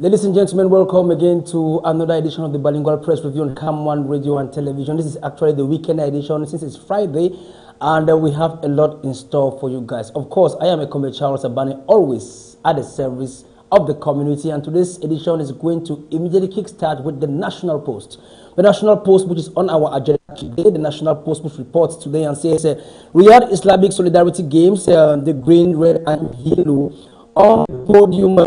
Ladies and gentlemen, welcome again to another edition of the Bilingual Press Review on CAM1 Radio and Television. This is actually the weekend edition since it's Friday, and we have a lot in store for you guys. Of course, I am a Comrade Charles Abani, always at the service of the community, and today's edition is going to immediately kickstart with the National Post. The National Post, which is on our agenda today, the National Post which reports today and says Riyadh Islamic Solidarity Games, the green, red, and yellow on the podium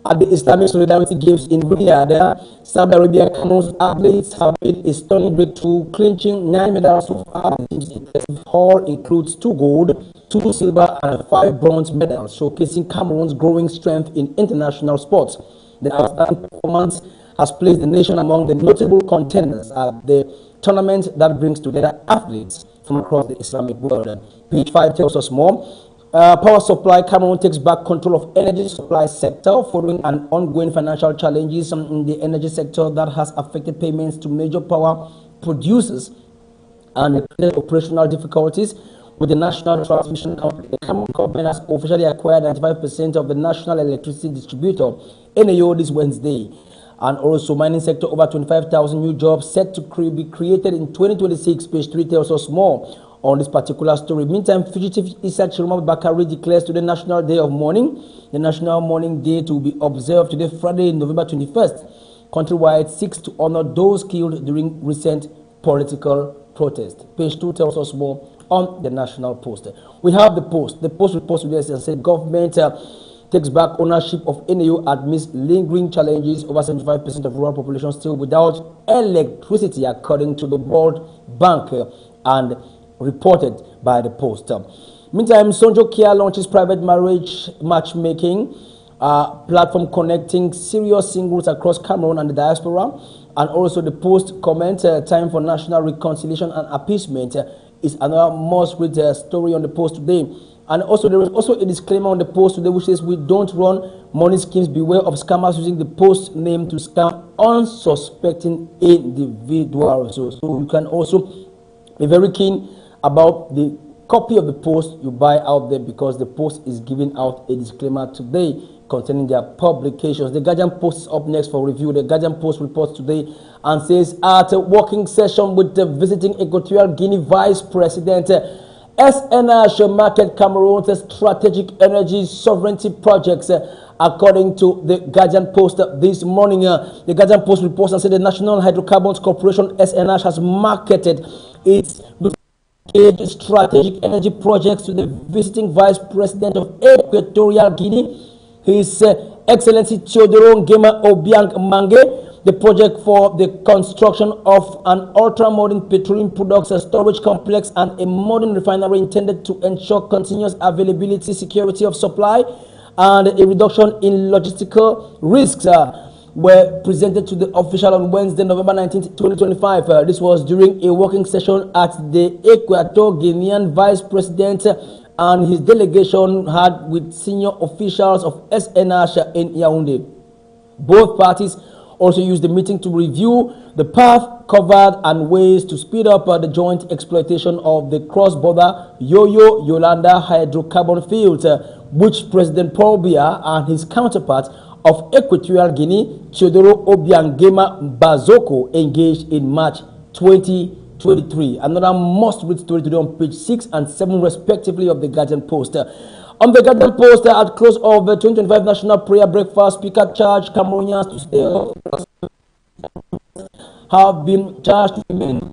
at the Islamic Solidarity Games in Riyadh. Saudi Arabia Cameroon's athletes have made a stunning breakthrough, clinching 9 medals so far. The team's impressive haul includes 2 gold, 2 silver, and 5 bronze medals, showcasing Cameroon's growing strength in international sports. The outstanding performance has placed the nation among the notable contenders at the tournament that brings together athletes from across the Islamic world. Page 5 tells us more. Power supply. Cameroon takes back control of energy supply sector following an ongoing financial challenges in the energy sector that has affected payments to major power producers and operational difficulties with the National Transmission Company. The Cameroon government has officially acquired 95% of the National Electricity Distributor, NAO, this Wednesday. And also mining sector, over 25,000 new jobs set to be created in 2026. Page 3 tells us more on this particular story. Meantime, fugitive Isaac Shiroma Bakari declares today National Day of Mourning. The National Mourning Day to be observed today, Friday, November 21st. Countrywide seeks to honor those killed during recent political protest. Page 2 tells us more on the National Post. We have the Post. The Post reports today and says government takes back ownership of NAO amidst lingering challenges. Over 75% of rural population still without electricity, according to the World Bank and reported by the Post. Meantime, Sonjo Kia launches private marriage matchmaking platform connecting serious singles across Cameroon and the diaspora. And also the Post comment, time for national reconciliation and appeasement is another must-read story on the Post today. And also there is also a disclaimer on the Post today which says we don't run money schemes. Beware of scammers using the Post name to scam unsuspecting individuals. So you can also be very keen about the copy of the Post you buy out there, because the Post is giving out a disclaimer today concerning their publications. The Guardian Post is up next for review. The Guardian Post reports today and says at a working session with the visiting Equatorial Guinea Vice President, SNH market Cameroon's strategic energy sovereignty projects, according to the Guardian Post this morning. The Guardian Post reports and said the National Hydrocarbons Corporation, SNH, has marketed its strategic energy projects to the visiting Vice President of Equatorial Guinea, His Excellency Teodoro Ngema Obiang Mange. The project for the construction of an ultra-modern petroleum products storage complex and a modern refinery intended to ensure continuous availability, security of supply, and a reduction in logistical risks were presented to the official on Wednesday, November 19, 2025. This was during a working session at the Equatorial Guinean Vice President and his delegation had with senior officials of SNH in Yaoundé. Both parties also used the meeting to review the path covered and ways to speed up the joint exploitation of the cross-border Yolanda hydrocarbon fields, which President Paul Biya and his counterpart of Equatorial Guinea, Teodoro Obiang Ngema Bazoko, engaged in March 2023. Another must-read story today on page 6 and 7, respectively, of the Guardian Post. On the Guardian Post, at close of the 2025 National Prayer Breakfast, Speaker charged Cameroonians to stay off have been charged women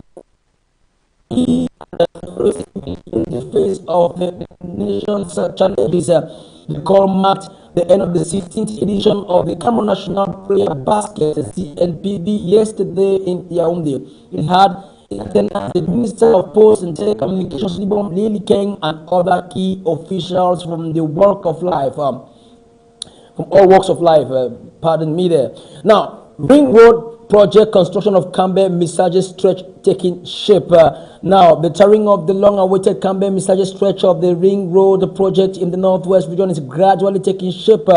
in the face of the nation's challenges. The call marked the end of the 16th edition of the Cameroon National Prayer Basket, CNPB, yesterday in Yaoundé. It had the Minister of Posts and Telecommunications, Lily Keng, and other key officials from the walk of life, from all walks of life. Pardon me there. Now, Ring Road project construction of Cambe Misaje stretch taking shape. Now, the tarring of the long-awaited Cambe Misaje stretch of the Ring Road project in the Northwest region is gradually taking shape,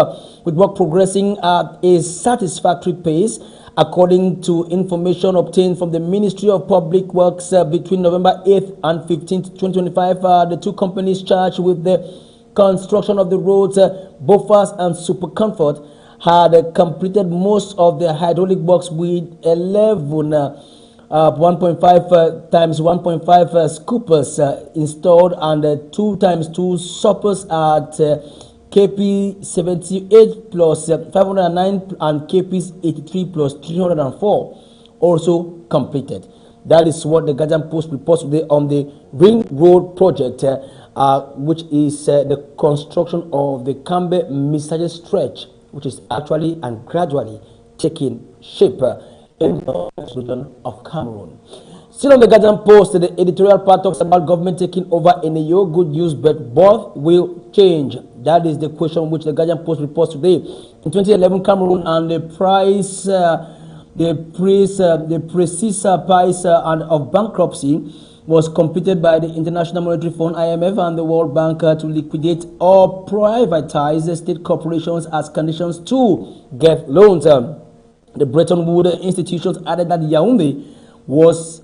with work progressing at a satisfactory pace. According to information obtained from the Ministry of Public Works, between November 8th and 15th, 2025, the two companies charged with the construction of the roads, Bofas and Super Comfort, had completed most of the hydraulic works with 11 1.5 times 1.5 scoopers installed and 2 times 2 soppers at KP 78 plus 509 and KP 83 plus 304 also completed. That is what the Guardian Post reports today on the Ring Road project, which is the construction of the Cambe Misaje stretch, which is actually and gradually taking shape in the region of Cameroon. Still on the Guardian Post, the editorial part talks about government taking over NAO. Good news, but both will change. That is the question which the Guardian Post reports today. In 2011, Cameroon and the price, the precise price of bankruptcy was completed by the International Monetary Fund (IMF) and the World Bank to liquidate or privatize state corporations as conditions to get loans. The Bretton Woods institutions added that Yaoundé was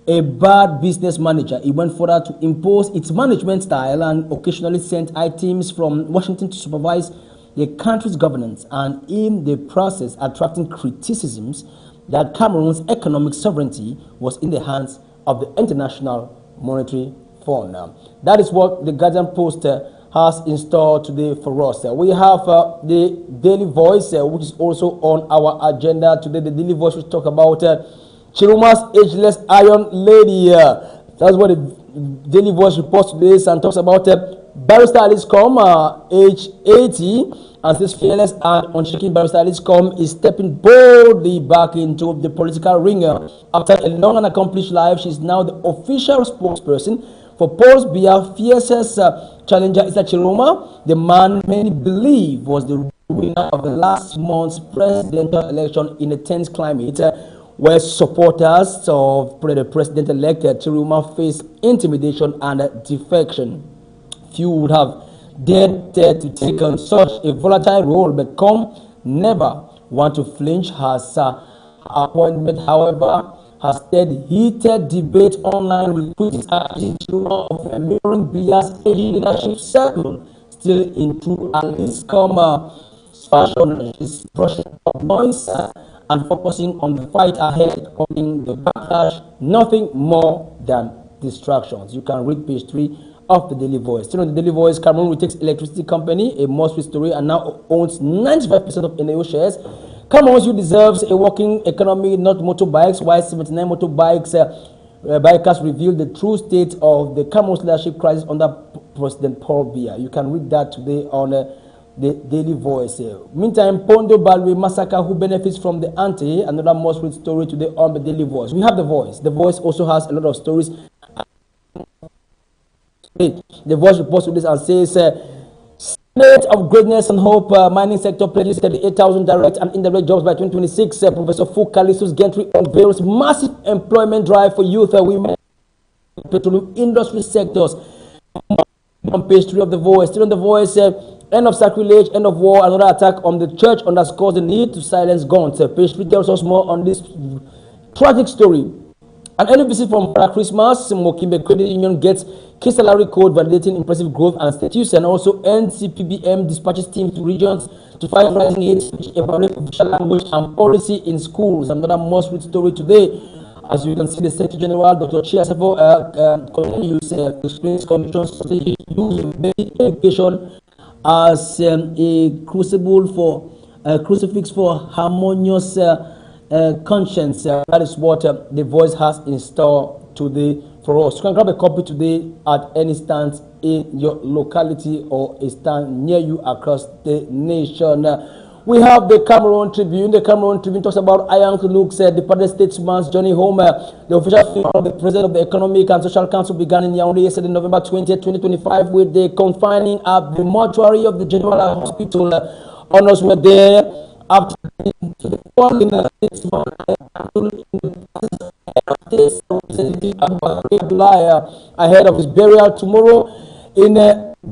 a bad business manager. It went further to impose its management style and occasionally sent items from Washington to supervise the country's governance, and in the process attracting criticisms that Cameroon's economic sovereignty was in the hands of the International Monetary Fund. That is what the Guardian Post has in store today for us. We have the Daily Voice, which is also on our agenda today. The Daily Voice will talk about Chiruma's ageless iron lady. That's what the Daily Voice reports today and talks about Barrister Alice Com, age 80, and this fearless and unshaking Barrister Alice Com is stepping boldly back into the political ring. After a long and accomplished life, she is now the official spokesperson for Paul's Biya fiercest challenger Issa Chiroma, the man many believe was the winner of the last month's presidential election in a tense climate, where supporters of the president-elect Chiroma faced intimidation and defection. Few would have dared to take on such a volatile role, but Com never want to flinch. Her appointment, however, has stirred heated debate online, with critics accusing Chiroma of mirroring Biya's aging leadership circle. Still in true Alice Com fashion, she's brushing up noise and focusing on the fight ahead, calling the backlash nothing more than distractions. You can read page 3 of the Daily Voice. Still on the Daily Voice, Cameroon Retail Electricity Company, a must-read story, and now owns 95% of NAO shares. Cameroon's youth deserves a working economy, not motorbikes. While 79 motorbikes bikers revealed the true state of the Cameroon's leadership crisis under President Paul Biya. You can read that today on the Daily Voice. Meantime, Pondo Balwe massacre, who benefits from the ante, another must-read story today on the Daily Voice. We have the Voice. The Voice also has a lot of stories. The Voice reports to this and says, State of Greatness and Hope, mining sector pledges 38,000 direct and indirect jobs by 2026. Professor Fukalisus Gentry unveils massive employment drive for youth, women, petroleum industry sectors. On page 3 of the Voice. Still on the Voice, end of sacrilege, end of war, another attack on the church underscores the need to silence guns. Page 3 tells us more on this tragic story. An early visit from Christmas, Mokimbe Credit Union gets key salary code validating impressive growth and status, and also NCPBM dispatches teams to regions to fight rising age, which evaluate official language and policy in schools. Another must-read story today. As you can see, the Secretary General, Dr. Chiasefo Cornelius, explains Commission's strategy to use education as a crucifix for harmonious conscience. That is what the Voice has in store today for us. You can grab a copy today at any stand in your locality or a stand near you across the nation. We have the Cameroon Tribune. The Cameroon Tribune talks about Ian Luke's departed statesman's journey home. The official funeral of the President of the Economic and Social Council began in Yaoundé yesterday, November 20th, 2025, with the confining at the mortuary of the General Hospital. Honors were there after the following ahead of his burial tomorrow in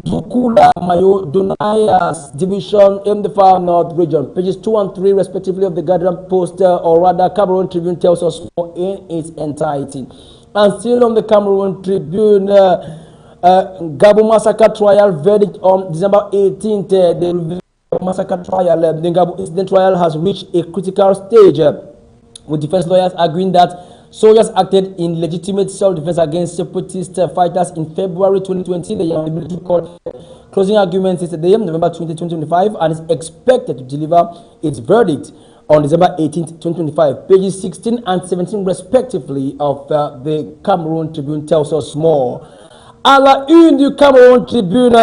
Dukula Mayo Dunaya's division in the far north region. Pages 2 and 3 respectively of the Guardian Post, or rather Cameroon Tribune, tells us more in its entirety. And still on the Cameroon Tribune, Gabon massacre trial verdict on December 18th. The massacre trial, the Ngabo incident trial has reached a critical stage, with defense lawyers arguing that soldiers acted in legitimate self-defense against separatist fighters in February 2020. The military court closing arguments yesterday, November 20, 2025, and is expected to deliver its verdict on December 18, 2025. Pages 16 and 17, respectively, of the Cameroon Tribune tells us more. À la une du Cameroon Tribune,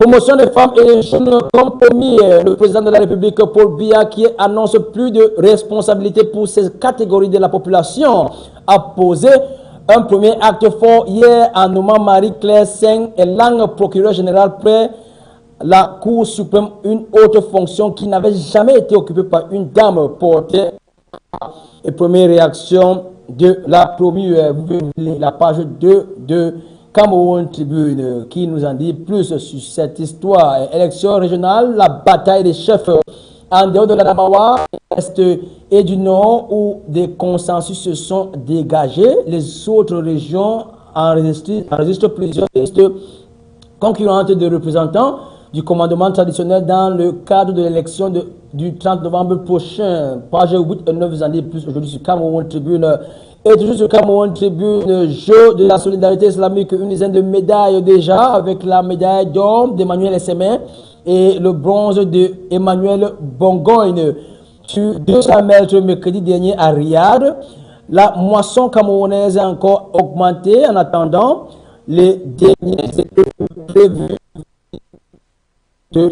promotion des femmes et des jeunes comme premier, le président de la République, Paul Biya, qui annonce plus de responsabilités pour ces catégories de la population, a posé un premier acte fort hier en nommant Marie-Claire Seng et Lang, procureur général près la Cour suprême, une autre fonction qui n'avait jamais été occupée par une dame portée. Et première réaction de la promue, vous verrez la page 2 de Cameroon Tribune qui nous en dit plus sur cette histoire. Élection régionale, la bataille des chefs en dehors de la Damawa, Est et du Nord, où des consensus se sont dégagés. Les autres régions enregistrent plusieurs listes concurrentes de représentants du commandement traditionnel dans le cadre de l'élection du 30 novembre prochain. Page 8 et 9, vous en dites plus aujourd'hui sur Cameroon Tribune. Et toujours sur Cameroon Tribune, jeu de la solidarité islamique, une dizaine de médailles déjà, avec la médaille d'or d'Emmanuel Essemen et le bronze d'Emmanuel Bongogne sur 200 mètres mercredi dernier à Riyad. La moisson camerounaise a encore augmenté en attendant les derniers prévus de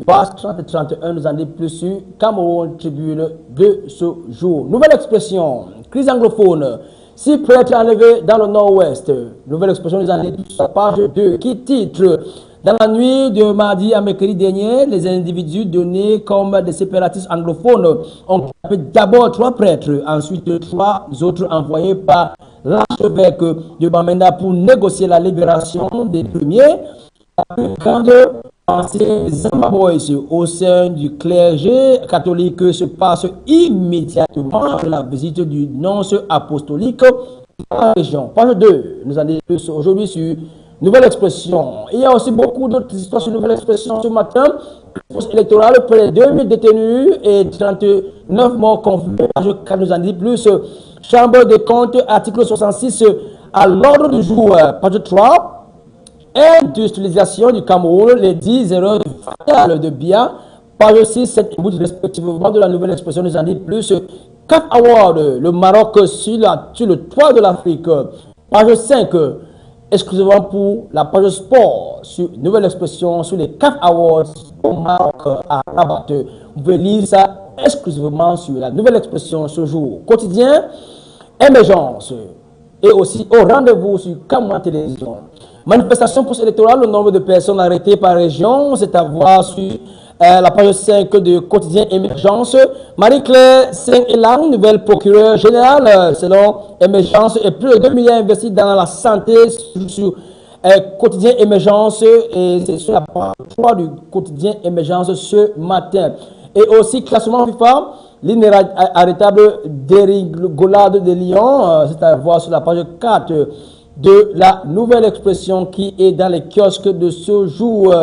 Passe 30 et 31, nous en dit plus sur Cameroun Tribune de ce jour. Nouvelle expression, crise anglophone. Si peut être enlevé dans le nord-ouest. Nouvelle expression, nous en dit sur la page 2, qui titre: dans la nuit de mardi à mercredi dernier, les individus donnés comme des séparatistes anglophones ont tapé d'abord 3 prêtres, ensuite 3 autres envoyés par l'archevêque de Bamenda pour négocier la libération des premiers. La plus grande pensée au sein du clergé catholique se passe immédiatement après la visite du nonce apostolique dans la région. Page 2, nous en disons plus aujourd'hui sur nouvelle expression. Il y a aussi beaucoup d'autres histoires sur nouvelle expression ce matin. Force électorale, près de 2000 détenus et 39 morts confirmés. Page 4, nous en dit plus. Chambre des comptes, article 66 à l'ordre du jour. Page 3. Industrialisation du Cameroun, les 10 erreurs fatales de Biya. Page 6, 7 bouts respectivement de la nouvelle expression nous en dit plus. CAF Award, le Maroc sur le toit de l'Afrique. Page 5, exclusivement pour la page sport, sur nouvelle expression sur les CAF Awards au Maroc à Rabat. Vous pouvez lire ça exclusivement sur la nouvelle expression ce jour. Quotidien, émergence. Et aussi au rendez-vous sur CAM1 Television. Manifestation post-électorale, le nombre de personnes arrêtées par région, c'est à voir sur la page 5 de quotidien émergence. Marie-Claire Seng-Elang, nouvelle procureure générale, selon émergence, et plus de 2 milliards investis dans la santé sur quotidien émergence, et c'est sur la page 3 du quotidien émergence ce matin. Et aussi classement FIFA, l'inarrêtable dérigolade de Lyon, c'est à voir sur la page 4 de la nouvelle expression qui est dans les kiosques de ce jour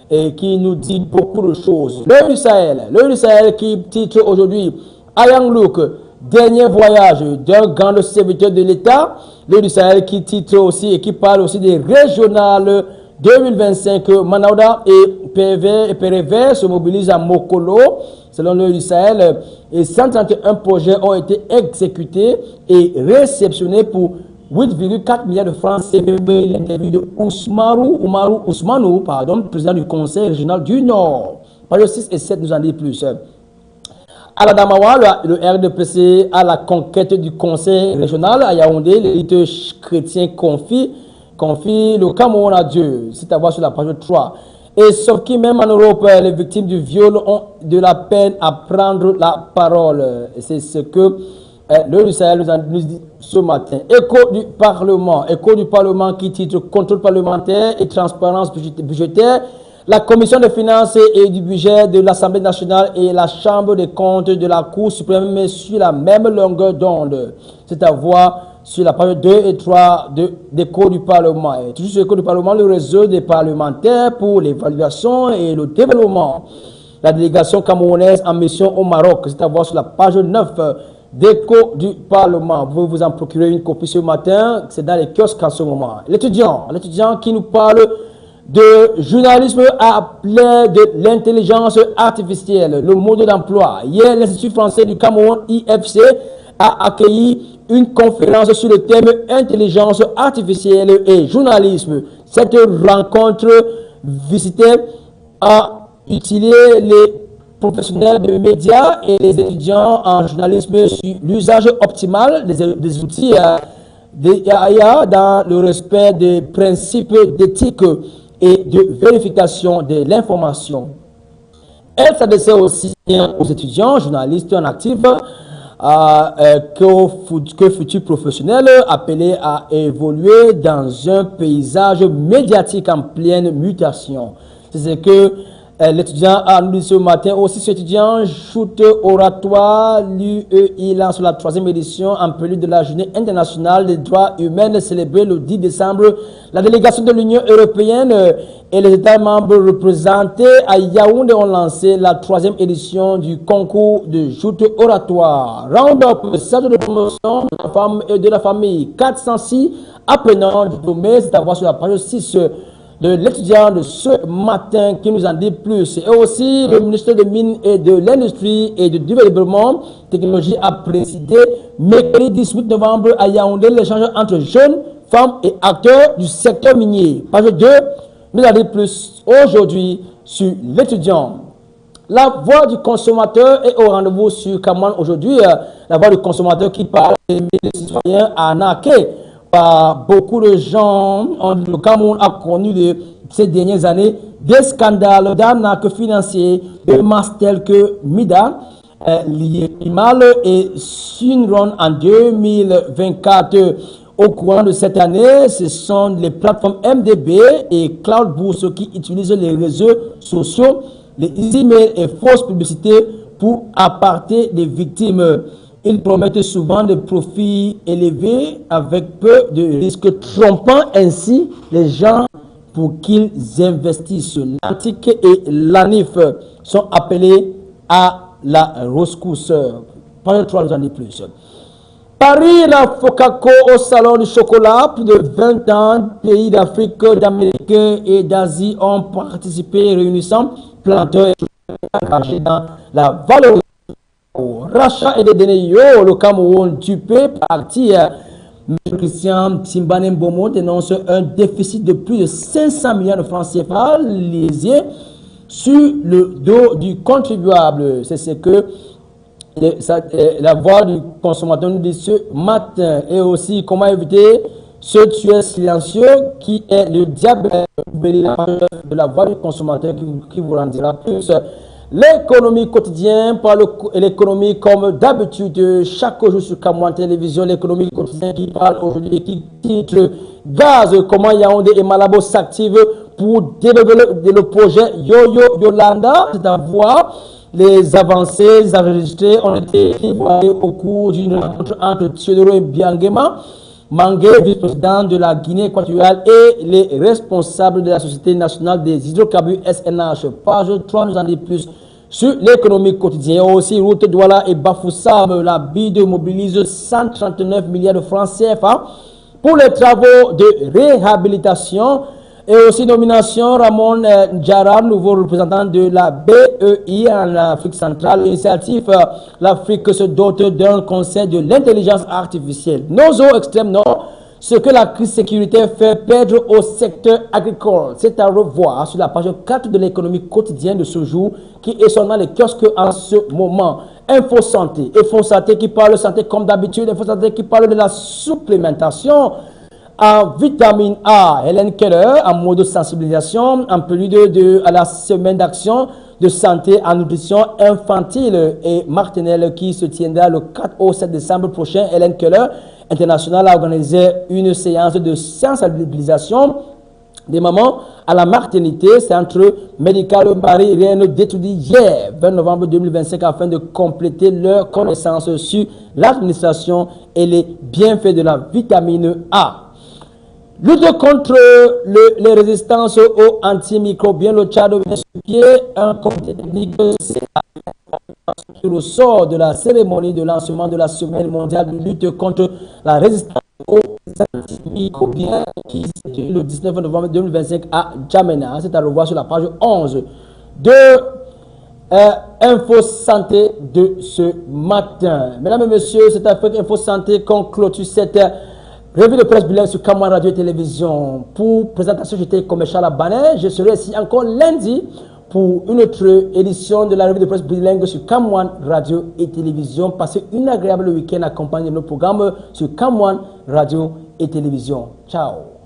et qui nous dit beaucoup de choses. Le Sahel qui titre aujourd'hui Ayang Look, dernier voyage d'un grand serviteur de l'État. Le Sahel qui titre aussi et qui parle aussi des régionales 2025. Manauda et PRV se mobilisent à Mokolo. Selon le Sahel, et 131 projets ont été exécutés et réceptionnés pour 8,4 milliards de francs CFA. L'interview de Oumarou Ousmanou, président du Conseil régional du Nord. Page 6 et 7 nous en dit plus. À la Damawa, le RDPC à la conquête du Conseil régional à Yaoundé, l'élite chrétien confie le Cameroun à Dieu. C'est à voir sur la page 3. Et sauf que même en Europe, les victimes du viol ont de la peine à prendre la parole. C'est ce que le Sahel nous dit ce matin. Écho du Parlement qui titre contrôle parlementaire et transparence budgétaire. La Commission des finances et du budget de l'Assemblée nationale et la Chambre des comptes de la Cour suprême sur la même longueur d'onde. C'est à voir sur la page 2 et 3 d'écho du Parlement. Et toujours sur l'écho du Parlement, le réseau des parlementaires pour l'évaluation et le développement. la délégation camerounaise en mission au Maroc. C'est à voir sur la page 9 d'Écho du Parlement. Vous pouvez vous en procurer une copie ce matin. C'est dans les kiosques en ce moment. L'étudiant qui nous parle de journalisme appelé de l'intelligence artificielle, le mode d'emploi. Hier, l'Institut français du Cameroun, IFC, a accueilli une conférence sur le thème intelligence artificielle et journalisme. Cette rencontre visait à utiliser les professionnels de médias et les étudiants en journalisme sur l'usage optimal des outils d'IA dans le respect des principes d'éthique et de vérification de l'information. Elle s'adressait aussi aux étudiants, journalistes en actif, que futurs professionnels appelés à évoluer dans un paysage médiatique en pleine mutation. C'est ce que l'étudiant a nous dit ce matin. Aussi, cet étudiant shoot oratoire, l'UEI lance la 3e édition en prélude de la Journée internationale des droits humains célébrée le 10 décembre. La délégation de l'Union européenne et les États membres représentés à Yaoundé ont lancé la 3e édition du concours de shoot oratoire. Round-up, centre de promotion de la femme et de la famille. 406 apprenants diplômés, c'est à voir sur la page 6 de l'étudiant de ce matin qui nous en dit plus. Et aussi, le ministère des Mines et de l'Industrie et du Développement Technologie a présidé mercredi 18 novembre à Yaoundé l'échange entre jeunes, femmes et acteurs du secteur minier. Page 2, nous en dit plus aujourd'hui sur l'étudiant. La voix du consommateur est au rendez-vous sur CAM1 aujourd'hui. La voix du consommateur qui parle des citoyens arnaqués par beaucoup de gens. Le Cameroun a connu ces dernières années des scandales d'arnaque financière de masse tels que Mida, Limal et Sunron en 2024. Au courant de cette année, ce sont les plateformes MDB et Cloud Bourse qui utilisent les réseaux sociaux, les emails et fausses publicités pour apporter des victimes. Ils promettent souvent des profits élevés avec peu de risques, trompant ainsi les gens pour qu'ils investissent. L'Antique et l'ANIF sont appelés à la rescousse. Page 3 nous en dit plus. Paris, la Focaco au salon du chocolat, plus de 20 ans, pays d'Afrique, d'Amérique et d'Asie ont participé, réunissant planteurs et engagés dans la valorisation. Rachat et des données, le Cameroun dupé parti. M. Christian Timbanem Bomo dénonce un déficit de plus de 500 millions de francs CFA lésés sur le dos du contribuable. C'est ce que la voix du consommateur nous dit ce matin. Et aussi comment éviter ce tueur silencieux qui est le diable de la voix du consommateur qui vous rendira plus. L'économie quotidienne, par l'économie comme d'habitude, chaque jour sur CAM1 Television, l'économie quotidienne qui parle aujourd'hui, qui titre Gaz, comment Yaoundé et Malabo s'activent pour développer le projet Yo-Yo Yolanda, c'est-à-dire les avancées enregistrées ont été évaluées au cours d'une rencontre entre Théodoro et Biangema, Mangué, vice-président de la Guinée équatoriale, et les responsables de la Société nationale des hydrocarbures SNH. Page 3 nous en dit plus sur l'économie quotidienne. Aussi, Route Douala et Bafoussam, la BID mobilise 139 milliards de francs CFA pour les travaux de réhabilitation. Et aussi nomination Ramon Djara, nouveau représentant de la BEI en Afrique centrale. L'initiative, l'Afrique se dote d'un conseil de l'intelligence artificielle. Nos eaux extrêmes nord, ce que la crise sécuritaire fait perdre au secteur agricole. C'est à revoir sur la page 4 de l'économie quotidienne de ce jour, qui est seulement les kiosques en ce moment. Info Santé qui parle de santé comme d'habitude. Info Santé qui parle de la supplémentation en vitamine A. Hélène Keller, en mode de sensibilisation, en prélude à la semaine d'action de santé en nutrition infantile et maternelle qui se tiendra le 4 au 7 décembre prochain. Hélène Keller International a organisé une séance de sensibilisation des mamans à la maternité, centre médical Marie-Reine d'étudier hier, 20 novembre 2025, afin de compléter leur connaissance sur l'administration et les bienfaits de la vitamine A. Lutte contre les résistances aux antimicrobiens, le Tchad vient sur pied un comité technique sur le sort de la cérémonie de lancement de la semaine mondiale de lutte contre la résistance aux antimicrobiens qui s'est tenue le 19 novembre 2025 à Djamena. C'est à revoir sur la page 11 de Info Santé de ce matin. Mesdames et messieurs, c'est avec Info Santé qu'on clôture cette revue de presse bilingue sur CAM1 Radio et Télévision. Pour présentation, j'étais comme Charles Banet. Je serai ici encore lundi pour une autre édition de la revue de presse bilingue sur CAM1 Radio et Télévision. Passez une agréable week-end accompagné de nos programmes sur CAM1 Radio et Télévision. Ciao.